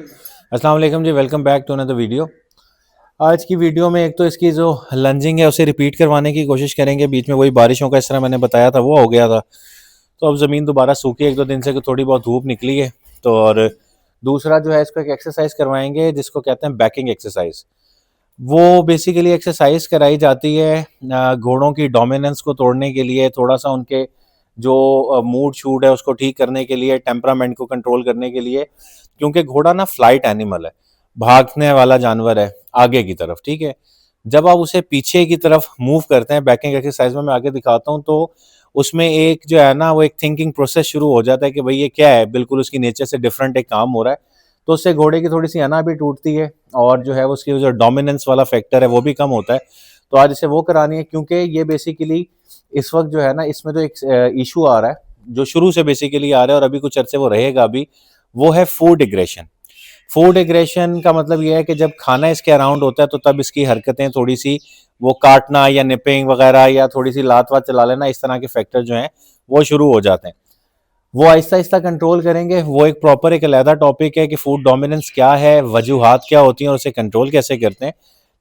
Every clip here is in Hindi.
अस्सलाम वालेकुम जी, welcome back to another video. आज की वीडियो में एक तो इसकी जो लंजिंग है उसे रिपीट करवाने की कोशिश करेंगे। बीच में वही बारिशों का इस तरह मैंने बताया था वो हो गया था, तो अब ज़मीन दोबारा सूखी है, एक दो दिन से थोड़ी बहुत धूप निकली है। तो और दूसरा जो है इसको एक एक्सरसाइज करवाएंगे जिसको कहते हैं बैकिंग एक्सरसाइज। वो बेसिकली एक्सरसाइज कराई जाती है घोड़ों की डोमिनेंस को तोड़ने के लिए, थोड़ा सा उनके जो मूड शूड है उसको ठीक करने के लिए, टेम्परामेंट को कंट्रोल करने के लिए। क्योंकि घोड़ा ना फ्लाइट एनिमल है, भागने वाला जानवर है आगे की तरफ, ठीक है। जब आप उसे पीछे की तरफ मूव करते हैं बैकिंग एक्सरसाइज में, मैं आगे दिखाता हूँ, तो उसमें एक जो है ना वो एक थिंकिंग प्रोसेस शुरू हो जाता है कि भाई ये क्या है, बिल्कुल उसकी नेचर से डिफरेंट एक काम हो रहा है। तो उससे घोड़े की थोड़ी सी अना भी टूटती है और जो है उसकी जो डोमिनेंस वाला फैक्टर है वो भी कम होता है। तो आज इसे वो करानी है, क्योंकि ये बेसिकली इस वक्त जो है ना इसमें तो एक इशू आ रहा है जो शुरू से बेसिकली आ रहा है और अभी कुछ अरसे वो रहेगा भी। वो है फूड एग्रेशन। फूड एग्रेशन का मतलब ये है कि जब खाना इसके अराउंड होता है तो तब इसकी हरकतें थोड़ी सी वो काटना या निपिंग वगैरह या थोड़ी सी लात वात चला लेना, इस तरह के फैक्टर जो हैं वो शुरू हो जाते हैं। वो आहिस्ता आहिस्ता कंट्रोल करेंगे। वो एक प्रॉपर एक अलहदा टॉपिक है कि फूड डोमिनेंस क्या है, वजूहात क्या होती हैं और उसे कंट्रोल कैसे करते हैं।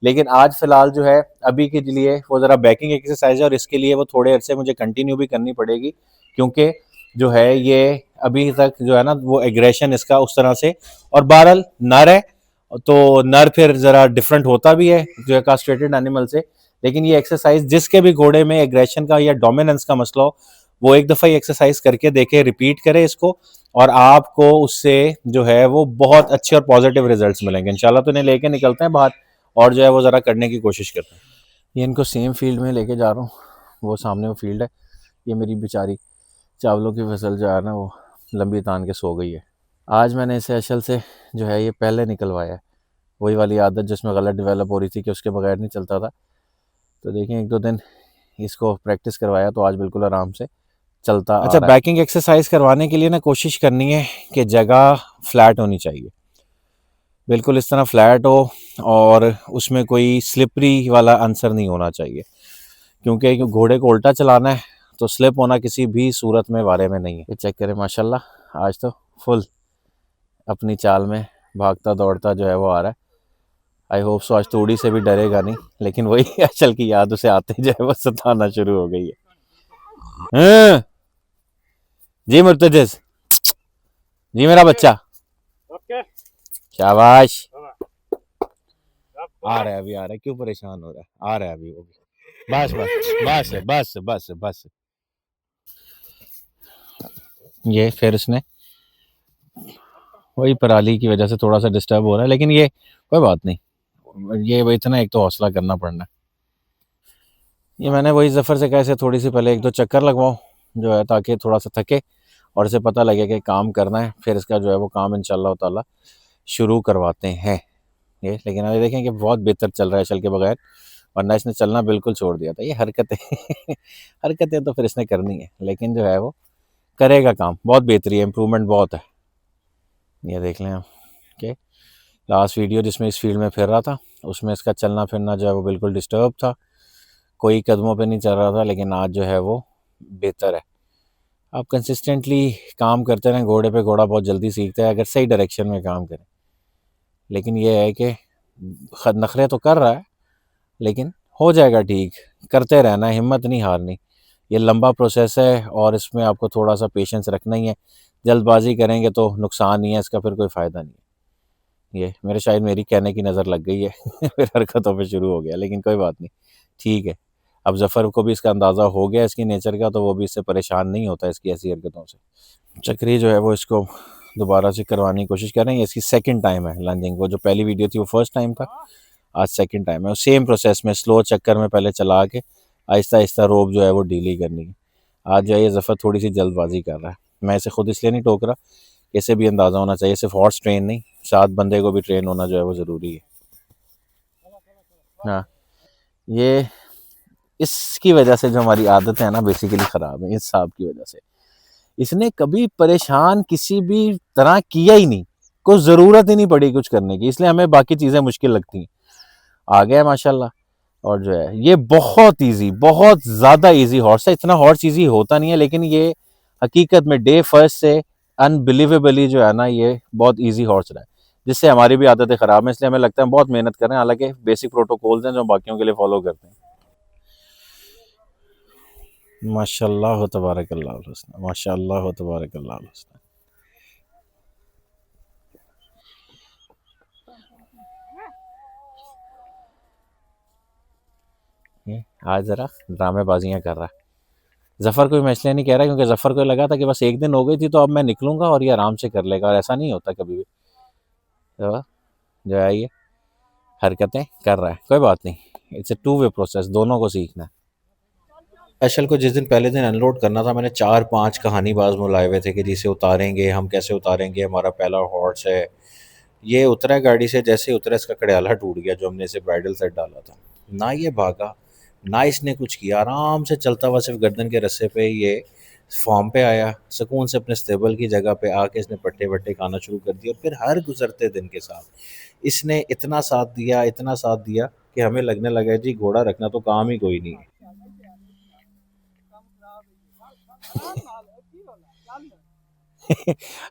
लेकिन आज फिलहाल जो है अभी के लिए वो ज़रा बैकिंग एक्सरसाइज है और इसके लिए वो थोड़े अरसे मुझे कंटिन्यू भी करनी पड़ेगी, क्योंकि जो है ये अभी तक जो है ना वो एग्रेशन इसका उस तरह से। और बहरहाल नर है तो नर फिर ज़रा डिफरेंट होता भी है जो है कास्ट्रेटेड एनिमल से। लेकिन ये एक्सरसाइज जिसके भी घोड़े में एग्रेशन का या डोमिनेंस का मसला हो, वो एक दफ़ा ही एक्सरसाइज करके देखे, रिपीट करे इसको, और आपको उससे जो है वो बहुत अच्छे और पॉजिटिव रिजल्ट्स मिलेंगे इंशाल्लाह। तो इन्हें लेके निकलते हैं बाहर और जो है वो ज़रा करने की कोशिश करते हैं। ये इनको सेम फील्ड में लेके जा रहा हूँ, वो सामने वो फील्ड है। ये मेरी बेचारी चावलों की फसल जो है ना वो लंबी तान के सो गई है। आज मैंने इसे असल से जो है ये पहले निकलवाया है, वही वाली आदत जिसमें गलत डेवलप हो रही थी कि उसके बगैर नहीं चलता था। तो देखिए एक दो दिन इसको प्रैक्टिस करवाया तो आज बिल्कुल आराम से चलता। अच्छा, बैकिंग एक्सरसाइज करवाने के लिए ना कोशिश करनी है कि जगह फ्लैट होनी चाहिए, बिल्कुल इस तरह फ्लैट हो और उसमें कोई स्लिपरी वाला आंसर नहीं होना चाहिए, क्योंकि घोड़े को उल्टा चलाना है तो स्लिप होना किसी भी सूरत में बारे में नहीं है। ये चेक करें माशाल्लाह, आज तो फुल अपनी चाल में भागता दौड़ता जो है वो आ रहा है। आई होप सो आज तोड़ी से भी डरेगा नहीं, लेकिन वही अचल की याद उसे आते जो है वो सताना शुरू हो गई है। जी मुर्तजिज जी, मेरा बच्चा शाबाश। आ रहा है अभी, आ रहा है, क्यों परेशान हो रहा है, आ रहा है अभी वो भी। बस बस बस बस बस बस। ये फिर उसने वही पराली की वजह से थोड़ा सा डिस्टर्ब हो रहा है, लेकिन ये कोई बात नहीं। ये वही इतना एक तो हौसला करना पड़ना है। ये मैंने वही जफ़र से कहा इसे थोड़ी सी पहले एक दो चक्कर लगवाओ जो है, ताकि थोड़ा सा थके और इसे पता लगे कि काम करना है, फिर इसका जो है वो काम इंशाल्लाह ताला शुरू करवाते हैं। ये लेकिन अभी देखें कि बहुत बेहतर चल रहा है चल के बगैर, वरना इसने चलना बिल्कुल छोड़ दिया था। ये हरकतें हरकतें तो फिर इसने करनी है, लेकिन जो है वो करेगा काम, बहुत बेहतरी है, इम्प्रूवमेंट बहुत है। ये देख लें आप कि लास्ट वीडियो जिसमें इस फील्ड में फिर रहा था उसमें इसका चलना फिरना जो है वो बिल्कुल डिस्टर्ब था, कोई कदमों पे नहीं चल रहा था, लेकिन आज जो है वो बेहतर है। आप कंसिस्टेंटली काम करते रहें, घोड़े पे घोड़ा बहुत जल्दी सीखता है अगर सही डायरेक्शन में काम करें। लेकिन ये है कि नखरे तो कर रहा है, लेकिन हो जाएगा ठीक, करते रहना, हिम्मत नहीं हारनी। ये लंबा प्रोसेस है और इसमें आपको थोड़ा सा पेशेंस रखना ही है। जल्दबाजी करेंगे तो नुकसान ही है इसका, फिर कोई फ़ायदा नहीं है। ये मेरे शायद मेरी कहने की नज़र लग गई है फिर हरकतों पे शुरू हो गया, लेकिन कोई बात नहीं, ठीक है। अब जफ़र को भी इसका अंदाज़ा हो गया इसकी नेचर का, तो वो भी इससे परेशान नहीं होता इसकी ऐसी हरकतों से। चक्री जो है वो इसको दोबारा से करवाने की कोशिश कर रहे हैं। इसकी सेकंड टाइम है लंजिंग, वो जो पहली वीडियो थी वो फर्स्ट टाइम था, आज सेकंड टाइम है। सेम प्रोसेस में स्लो चक्कर में पहले चला के आहिस्ता आहिस्ता रोप जो है वो ढीली करनी है। आज जो है ये जफ़र थोड़ी सी जल्दबाजी कर रहा है, मैं इसे खुद इसलिए नहीं टोक रहा, इसे भी अंदाज़ा होना चाहिए, सिर्फ हॉर्स ट्रेन नहीं, साथ बंदे को भी ट्रेन होना जो है वो ज़रूरी है। हाँ, ये इसकी वजह से जो हमारी आदतें हैं ना बेसिकली ख़राब है, इस साहब की वजह से। इसने कभी परेशान किसी भी तरह किया ही नहीं, कोई ज़रूरत ही नहीं पड़ी कुछ करने की, इसलिए हमें बाकी चीज़ें मुश्किल लगती हैं। आ गया माशाल्लाह। और जो है ये बहुत इजी, बहुत ज़्यादा इजी हॉर्स है, इतना हॉर्स इजी होता नहीं है, लेकिन ये हकीकत में डे फर्स्ट से अनबिलीवेबली जो है ना ये बहुत इजी हॉर्स रहा है। जिससे हमारी भी आदतें ख़राब हैं। इसलिए हमें लगता है हम बहुत मेहनत कर रहे हैं, हालांकि बेसिक प्रोटोकॉल्स हैं जो हम बाकियों के लिए फॉलो करते हैं। माशाल्लाह तबारकल्लाह अल हुस्ना, माशाल्लाह तबारकल्लाह अल हुस्ना। आज ज़रा ड्रामेबाजियाँ कर रहा है। जफ़र को मैं इसलिए नहीं कह रहा क्योंकि जफ़र को लगा था कि बस एक दिन हो गई थी तो अब मैं निकलूंगा और ये आराम से कर लेगा, और ऐसा नहीं होता कभी भी। तो जो है ये हरकतें कर रहा है, कोई बात नहीं, it's a two way process, दोनों को सीखना है। स्पेशल को जिस दिन पहले दिन अनलोड करना था, मैंने 4-5 कहानीबाज बुलाए हुए थे कि जिसे उतारेंगे हम, कैसे उतारेंगे, हमारा पहला हॉर्स है। ये उतरा गाड़ी से, जैसे ही उतरा इसका कड़याला टूट गया जो हमने इसे ब्राइडल सेट डाला था। ना ये भागा, ना इसने कुछ किया, आराम से चलता हुआ सिर्फ गर्दन के रस्से पे ये फॉर्म पे आया, सुकून से अपने स्टेबल की जगह पे आके इसने पट्टे वट्टे खाना शुरू कर दिया। और फिर हर गुजरते दिन के साथ इसने इतना साथ दिया, इतना साथ दिया कि हमें लगने लगा जी घोड़ा रखना तो काम ही कोई नहीं है।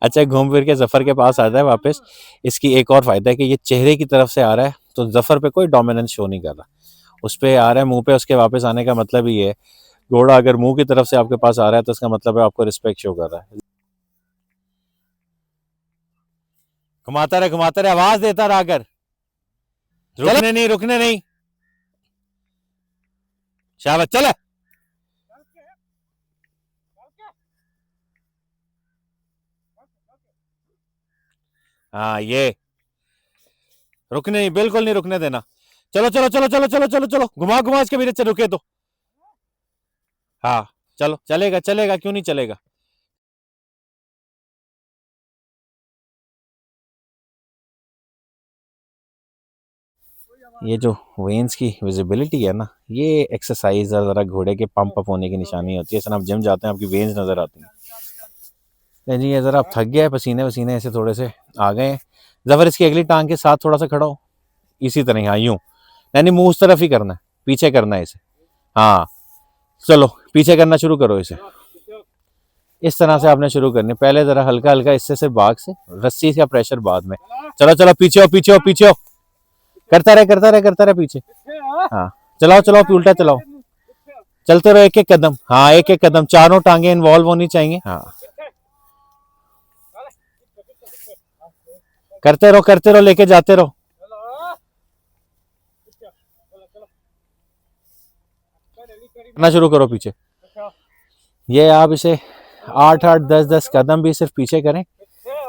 अच्छा, घूम फिर के जफर के पास आता है वापस। इसकी एक और फायदा है कि ये चेहरे की तरफ से आ रहा है तो जफर पे कोई डोमिनेंस शो नहीं कर रहा, उस पे आ रहा है मुंह पे। उसके वापस आने का मतलब ही है, घोड़ा अगर मुंह की तरफ से आपके पास आ रहा है तो इसका मतलब है आपको रिस्पेक्ट शो कर रहा है। घुमाता रहे, आवाज देता रहा कर, रुकने नहीं, रुकने नहीं। शाबाश, चले। हाँ, ये रुकने नहीं, बिल्कुल नहीं रुकने देना। चलो चलो चलो चलो चलो चलो चलो, घुमा घुमा इसके भी, से रुके तो। हाँ, चलो, चलेगा चलेगा, क्यों नहीं चलेगा। ये जो वेन्स की विजिबिलिटी है ना, ये एक्सरसाइज और ज़रा घोड़े के पंप अप होने की निशानी होती है। जैसे आप जिम जाते हैं आपकी वेन्स नज़र आती हैं। नहीं जी, ये ज़रा आप थक गया है, पसीने वसीने ऐसे थोड़े से आ गए हैं। जबर इसकी अगली टांग के साथ थोड़ा सा खड़ा हो, इसी तरह, हाँ यूँ, नहीं मुंह उस तरफ ही करना है, पीछे करना है इसे। हाँ, चलो पीछे करना शुरू करो इसे। इस तरह से आपने शुरू करनी, पहले ज़रा हल्का हल्का इससे से भाग से, रस्सी का प्रेशर बाद में। चलो चलो, पीछे हो पीछे हो पीछे हो, करता रहे करता रहे करता रहे पीछे। हाँ, चलाओ चलाओ, उल्टा चलाओ, चलते रहो एक एक कदम। हाँ, एक एक कदम, चारों टांगे इन्वॉल्व होनी चाहिए। हाँ, करते रहो, लेके जाते रहो। करना शुरू करो पीछे। ये आप इसे 8-8 10-10 कदम भी सिर्फ पीछे करें,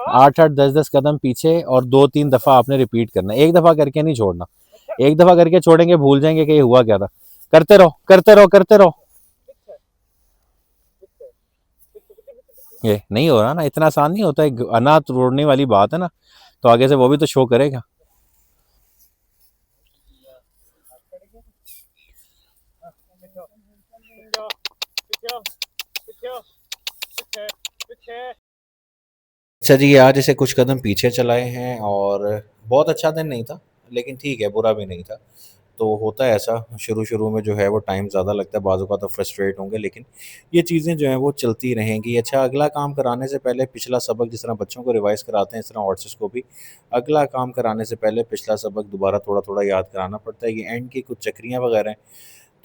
8-8 10-10 कदम पीछे, और 2-3 दफा आपने रिपीट करना, एक दफा करके नहीं छोड़ना। एक दफा करके छोड़ेंगे भूल जाएंगे कि ये हुआ क्या था। करते रहो करते रहो करते रहो। ये नहीं हो रहा ना, इतना आसान नहीं होता, एक अनाथ तोड़ने वाली बात है ना, तो आगे से वो भी तो शो करेगा। अच्छा जी, आज इसे कुछ कदम पीछे चलाए हैं और बहुत अच्छा दिन नहीं था, लेकिन ठीक है, बुरा भी नहीं था। तो होता है ऐसा, शुरू-शुरू में जो है वो टाइम ज़्यादा लगता है, बाज़ औक़ात तो फ्रस्ट्रेट होंगे, लेकिन ये चीज़ें जो हैं वो चलती रहेंगी। अच्छा, अगला काम कराने से पहले पिछला सबक, जिस तरह बच्चों को रिवाइज़ कराते हैं, इस तरह हॉर्सेस को भी अगला काम कराने से पहले पिछला सबक दोबारा थोड़ा-थोड़ा याद कराना पड़ता है। ये एंड की कुछ चक्रियाँ वग़ैरह हैं,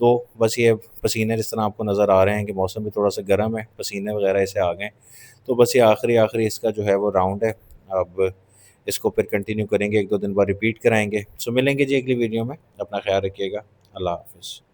तो बस ये पसीने जिस तरह आपको नज़र आ रहे हैं कि मौसम भी थोड़ा-सा गर्म है, पसीने वग़ैरह ऐसे आ गए हैं। तो बस ये आखिरी इसका जो है वो राउंड है। अब इसको फिर कंटिन्यू करेंगे, 1-2 दिन बाद रिपीट कराएँगे। सो मिलेंगे जी अगली वीडियो में, अपना ख़्याल रखिएगा। अल्लाह हाफ़िज़।